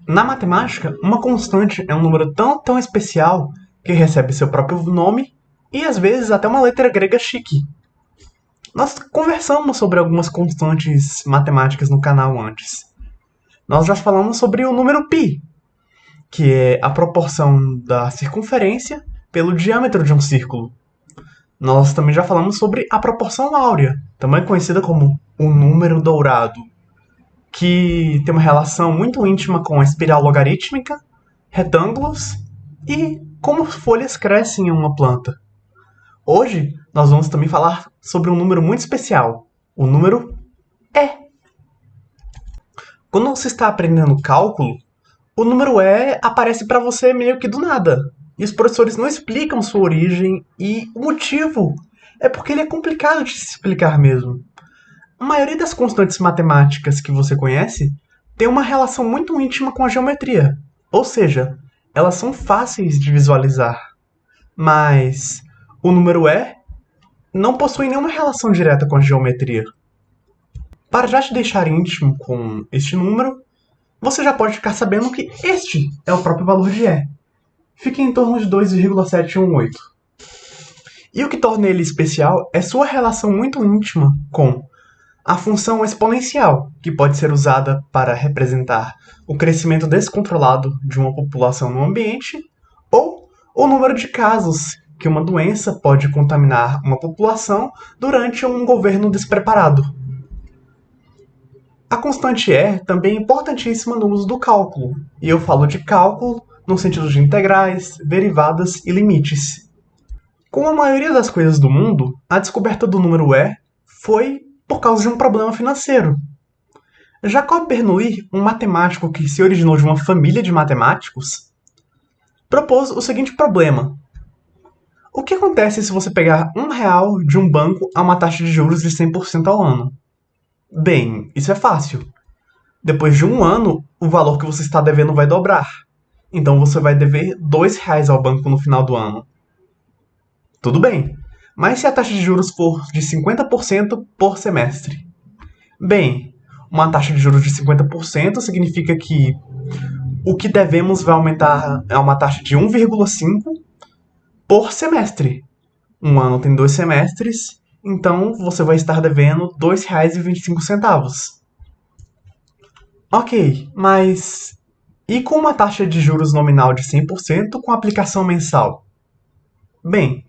Na matemática, uma constante é um número tão especial que recebe seu próprio nome e às vezes até uma letra grega chique. Nós conversamos sobre algumas constantes matemáticas no canal antes. Nós já falamos sobre o número π, que é a proporção da circunferência pelo diâmetro de um círculo. Nós também já falamos sobre a proporção áurea, também conhecida como o número dourado, que tem uma relação muito íntima com a espiral logarítmica, retângulos e como folhas crescem em uma planta. Hoje, nós vamos também falar sobre um número muito especial, o número e. Quando você está aprendendo cálculo, o número e aparece para você meio que do nada. E os professores não explicam sua origem e o motivo é porque ele é complicado de se explicar mesmo. A maioria das constantes matemáticas que você conhece tem uma relação muito íntima com a geometria, ou seja, elas são fáceis de visualizar. Mas o número e não possui nenhuma relação direta com a geometria. Para já te deixar íntimo com este número, você já pode ficar sabendo que este é o próprio valor de e. Fica em torno de 2,718. E o que torna ele especial é sua relação muito íntima com a função exponencial, que pode ser usada para representar o crescimento descontrolado de uma população no ambiente, ou o número de casos que uma doença pode contaminar uma população durante um governo despreparado. A constante e também é importantíssima no uso do cálculo, e eu falo de cálculo no sentido de integrais, derivadas e limites. Como a maioria das coisas do mundo, a descoberta do número e foi por causa de um problema financeiro. Jacob Bernoulli, um matemático que se originou de uma família de matemáticos, propôs o seguinte problema. O que acontece se você pegar R$1 de um banco a uma taxa de juros de 100% ao ano? Bem, isso é fácil. Depois de um ano, o valor que você está devendo vai dobrar. Então você vai dever R$2 ao banco no final do ano. Tudo bem, mas se a taxa de juros for de 50% por semestre? Bem, uma taxa de juros de 50% significa que o que devemos vai aumentar a uma taxa de 1,5 por semestre. Um ano tem 2 semestres, então você vai estar devendo R$2,25. Ok, mas e com uma taxa de juros nominal de 100% com aplicação mensal? Bem,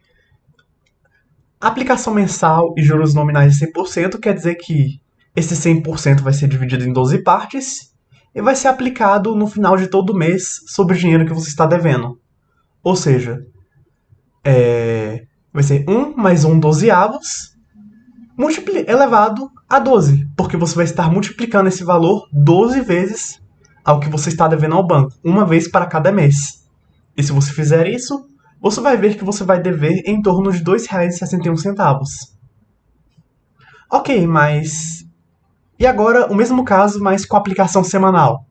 aplicação mensal e juros nominais de 100% quer dizer que esse 100% vai ser dividido em 12 partes e vai ser aplicado no final de todo mês sobre o dinheiro que você está devendo. Ou seja, vai ser 1 mais 1 dozeavos elevado a 12, porque você vai estar multiplicando esse valor 12 vezes ao que você está devendo ao banco, uma vez para cada mês. E se você fizer isso, você vai ver que você vai dever em torno de R$2,61. Ok, mas... E agora o mesmo caso, mas com aplicação semanal?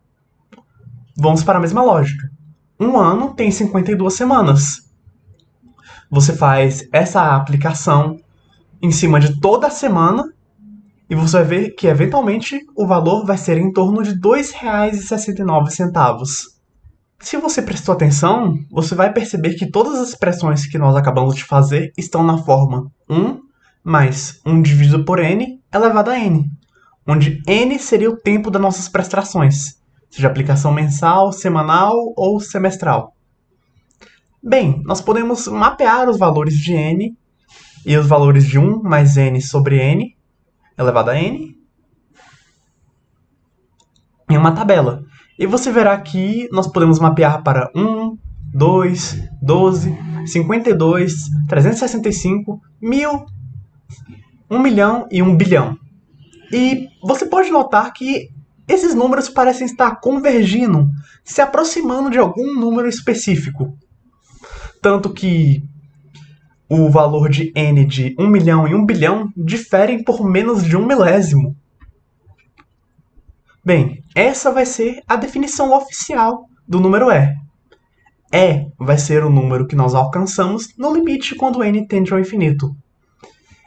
Vamos para a mesma lógica. Um ano tem 52 semanas. Você faz essa aplicação em cima de toda a semana e você vai ver que, eventualmente, o valor vai ser em torno de R$2,69. Se você prestou atenção, você vai perceber que todas as expressões que nós acabamos de fazer estão na forma 1 mais 1 dividido por n elevado a n, onde n seria o tempo das nossas prestações, seja aplicação mensal, semanal ou semestral. Bem, nós podemos mapear os valores de n e os valores de 1 mais n sobre n elevado a n em uma tabela. E você verá que nós podemos mapear para 1, 2, 12, 52, 365, 1000, 1 milhão e 1 bilhão. E você pode notar que esses números parecem estar convergindo, se aproximando de algum número específico. Tanto que o valor de n de 1 milhão e 1 bilhão diferem por menos de 1 milésimo. Bem, essa vai ser a definição oficial do número e. E vai ser o número que nós alcançamos no limite quando n tende ao infinito.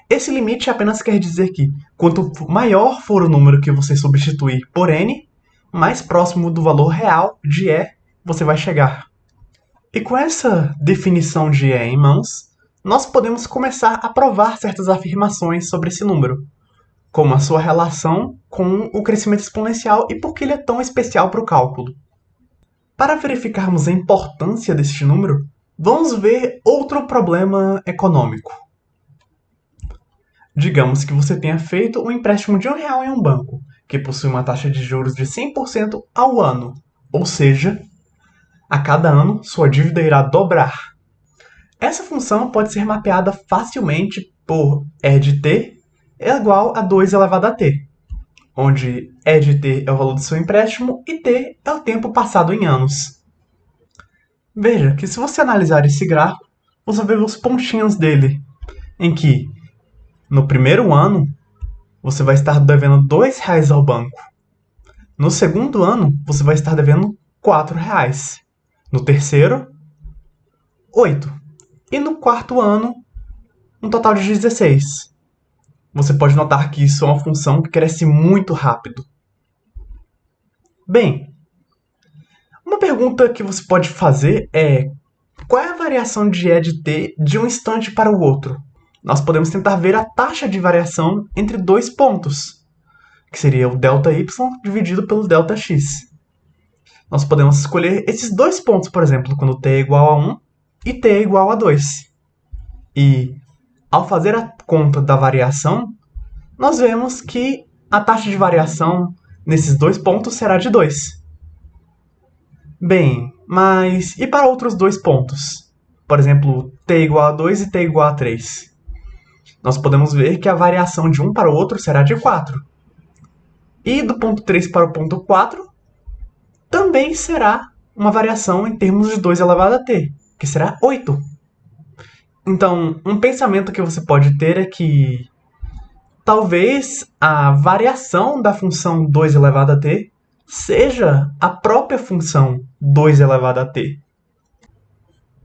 Esse limite apenas quer dizer que, quanto maior for o número que você substituir por n, mais próximo do valor real de E você vai chegar. E com essa definição de E em mãos, nós podemos começar a provar certas afirmações sobre esse número, como a sua relação com o crescimento exponencial e por que ele é tão especial para o cálculo. Para verificarmos a importância deste número, vamos ver outro problema econômico. Digamos que você tenha feito um empréstimo de R$1 em um banco, que possui uma taxa de juros de 100% ao ano, ou seja, a cada ano sua dívida irá dobrar. Essa função pode ser mapeada facilmente por E de t é igual a 2 elevado a t, onde E de t é o valor do seu empréstimo e t é o tempo passado em anos. Veja que se você analisar esse gráfico, você vê os pontinhos dele, em que no primeiro ano você vai estar devendo R$2 ao banco. No segundo ano, você vai estar devendo R$4. No terceiro, 8. E no quarto ano, um total de 16. Você pode notar que isso é uma função que cresce muito rápido. Bem, uma pergunta que você pode fazer é: qual é a variação de E de t de um instante para o outro? Nós podemos tentar ver a taxa de variação entre dois pontos, que seria o ΔY dividido pelo ΔX. Nós podemos escolher esses dois pontos, por exemplo, quando t é igual a 1 e t é igual a 2. E, ao fazer a conta da variação, nós vemos que a taxa de variação nesses dois pontos será de 2. Bem, mas e para outros dois pontos? Por exemplo, t igual a 2 e t igual a 3. Nós podemos ver que a variação de um para o outro será de 4. E do ponto 3 para o ponto 4, também será uma variação em termos de 2 elevado a t, que será 8. Então, um pensamento que você pode ter é que talvez a variação da função 2 elevado a t seja a própria função 2 elevado a t.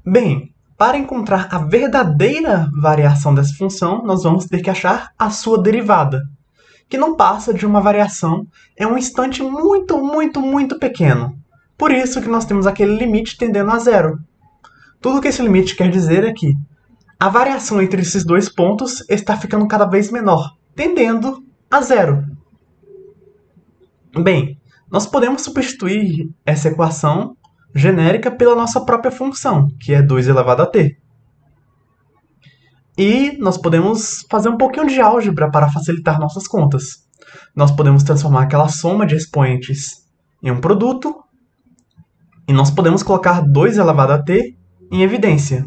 Bem, para encontrar a verdadeira variação dessa função, nós vamos ter que achar a sua derivada, que não passa de uma variação em um instante muito pequeno. Por isso que nós temos aquele limite tendendo a zero. Tudo que esse limite quer dizer é que a variação entre esses dois pontos está ficando cada vez menor, tendendo a zero. Bem, nós podemos substituir essa equação genérica pela nossa própria função, que é 2 elevado a t. E nós podemos fazer um pouquinho de álgebra para facilitar nossas contas. Nós podemos transformar aquela soma de expoentes em um produto, e nós podemos colocar 2 elevado a t em evidência.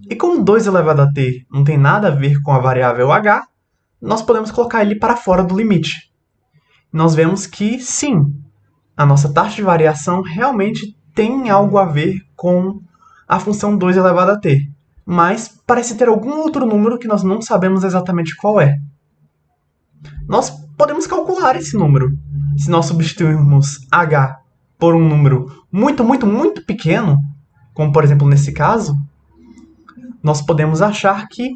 E como 2 elevado a t não tem nada a ver com a variável h, nós podemos colocar ele para fora do limite. Nós vemos que, sim, a nossa taxa de variação realmente tem algo a ver com a função 2 elevado a t, mas parece ter algum outro número que nós não sabemos exatamente qual é. Nós podemos calcular esse número. Se nós substituirmos h por um número muito pequeno, como por exemplo nesse caso, nós podemos achar que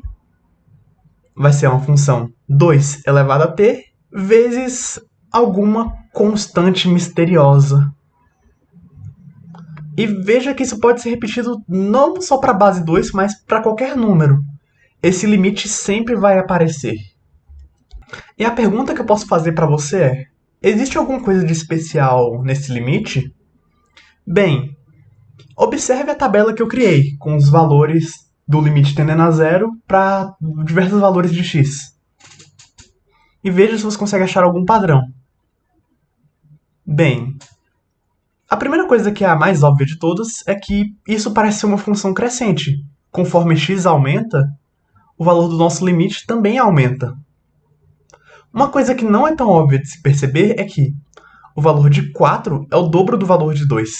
vai ser uma função 2 elevado a t vezes alguma constante misteriosa. E veja que isso pode ser repetido não só para a base 2, mas para qualquer número. Esse limite sempre vai aparecer. E a pergunta que eu posso fazer para você é: existe alguma coisa de especial nesse limite? Bem, observe a tabela que eu criei, com os valores do limite tendendo a zero para diversos valores de x. E veja se você consegue achar algum padrão. Bem, a primeira coisa que é a mais óbvia de todas é que isso parece ser uma função crescente. Conforme x aumenta, o valor do nosso limite também aumenta. Uma coisa que não é tão óbvia de se perceber é que o valor de 4 é o dobro do valor de 2.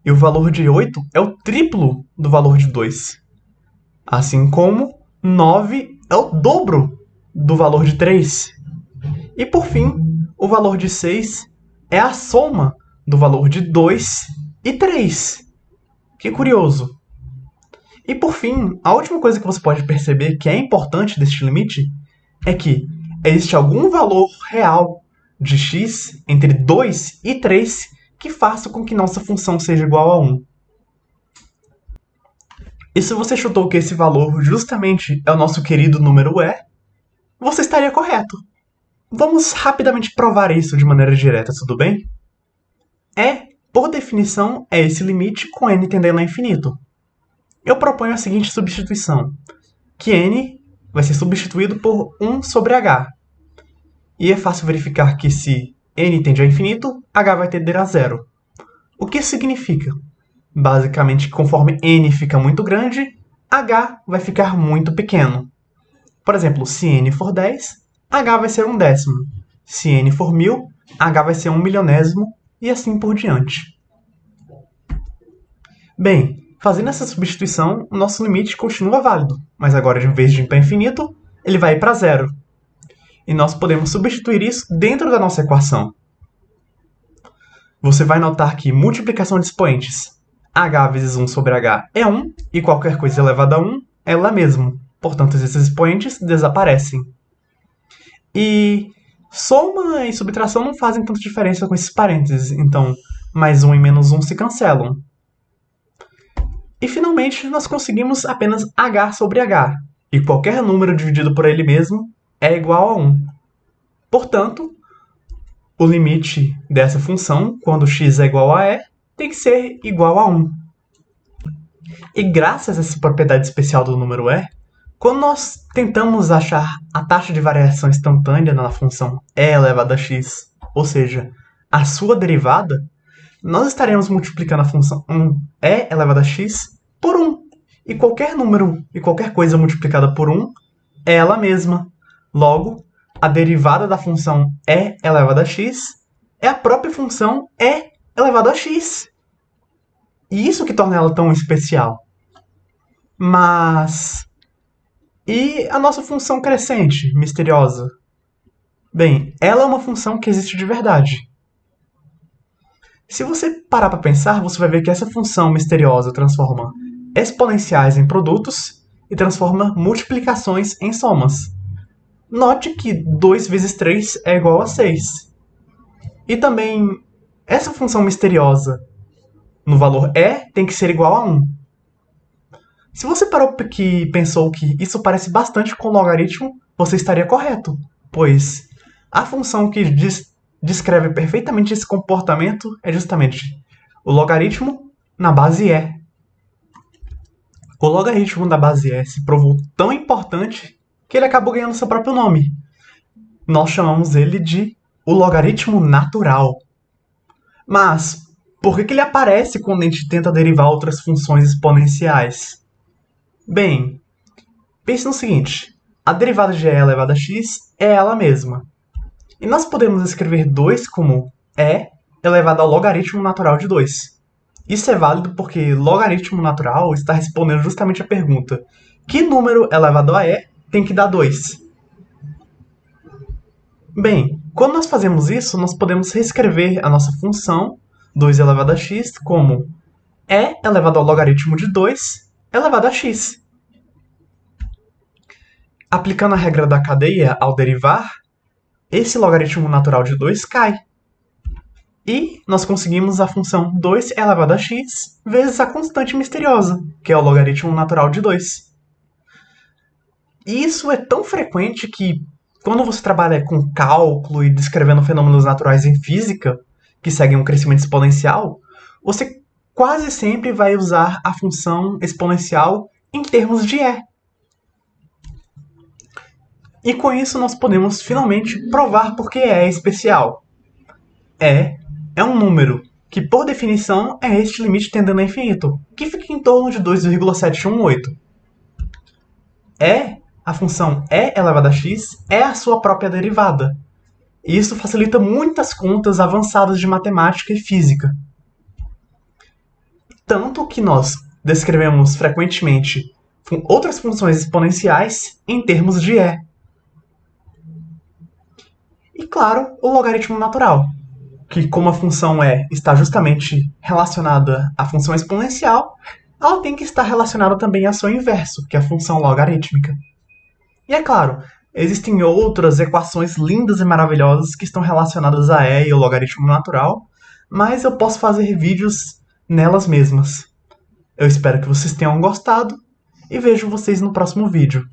E o valor de 8 é o triplo do valor de 2. Assim como 9 é o dobro do valor de 3. E por fim, o valor de 6 é a soma do valor de 2 e 3. Que curioso! E por fim, a última coisa que você pode perceber que é importante deste limite é que existe algum valor real de x entre 2 e 3 que faça com que nossa função seja igual a 1. E se você chutou que esse valor justamente é o nosso querido número e, você estaria correto. Vamos rapidamente provar isso de maneira direta, tudo bem? E, por definição, é esse limite com n tendendo a infinito. Eu proponho a seguinte substituição, que n vai ser substituído por 1 sobre h. E é fácil verificar que se n tende a infinito, h vai tender a zero. O que isso significa? Basicamente, conforme n fica muito grande, h vai ficar muito pequeno. Por exemplo, se n for 10, h vai ser 1/10. Se n for 1000, h vai ser 1/1000, e assim por diante. Bem, fazendo essa substituição, o nosso limite continua válido, mas agora, em vez de ir para infinito, ele vai para zero. E nós podemos substituir isso dentro da nossa equação. Você vai notar que multiplicação de expoentes h vezes 1 sobre h é 1, e qualquer coisa elevada a 1 é ela mesma. Portanto, esses expoentes desaparecem. E soma e subtração não fazem tanta diferença com esses parênteses, então mais 1 e menos 1 se cancelam. E finalmente, nós conseguimos apenas h sobre h, e qualquer número dividido por ele mesmo é igual a 1. Portanto, o limite dessa função, quando x é igual a e, tem que ser igual a 1. E graças a essa propriedade especial do número e, quando nós tentamos achar a taxa de variação instantânea na função e elevado a x, ou seja, a sua derivada, nós estaremos multiplicando a função e elevado a x por 1. E qualquer número e qualquer coisa multiplicada por 1 é ela mesma. Logo, a derivada da função e elevado a x é a própria função e elevado a x. E isso que torna ela tão especial. Mas... e a nossa função crescente, misteriosa? Bem, ela é uma função que existe de verdade. Se você parar para pensar, você vai ver que essa função misteriosa transforma exponenciais em produtos e transforma multiplicações em somas. Note que 2 vezes 3 é igual a 6. E também, essa função misteriosa no valor e tem que ser igual a 1. Se você parou que pensou que isso parece bastante com o logaritmo, você estaria correto, pois a função que descreve perfeitamente esse comportamento é justamente o logaritmo na base e. O logaritmo da base e se provou tão importante que ele acabou ganhando seu próprio nome. Nós chamamos ele de o logaritmo natural. Mas, por que ele aparece quando a gente tenta derivar outras funções exponenciais? Bem, pense no seguinte, a derivada de e elevado a x é ela mesma. E nós podemos escrever 2 como e elevado ao logaritmo natural de 2. Isso é válido porque logaritmo natural está respondendo justamente a pergunta: que número elevado a e tem que dar 2? Bem, quando nós fazemos isso, nós podemos reescrever a nossa função 2 elevado a x como e elevado ao logaritmo de 2 elevado a x. Aplicando a regra da cadeia ao derivar, esse logaritmo natural de 2 cai. E nós conseguimos a função 2 elevado a x vezes a constante misteriosa, que é o logaritmo natural de 2. E isso é tão frequente que, quando você trabalha com cálculo e descrevendo fenômenos naturais em física, que seguem um crescimento exponencial, você quase sempre vai usar a função exponencial em termos de e. E com isso nós podemos finalmente provar por que e é especial. E é um número que, por definição, é este limite tendendo a infinito, que fica em torno de 2,718. A função e elevado a x é a sua própria derivada. E isso facilita muitas contas avançadas de matemática e física. Tanto que nós descrevemos frequentemente outras funções exponenciais em termos de e. E claro, o logaritmo natural, que como a função e está justamente relacionada à função exponencial, ela tem que estar relacionada também ao seu inverso, que é a função logarítmica. E é claro, Existem outras equações lindas e maravilhosas que estão relacionadas a E e o logaritmo natural, mas eu posso fazer vídeos nelas mesmas. Eu espero que vocês tenham gostado e vejo vocês no próximo vídeo.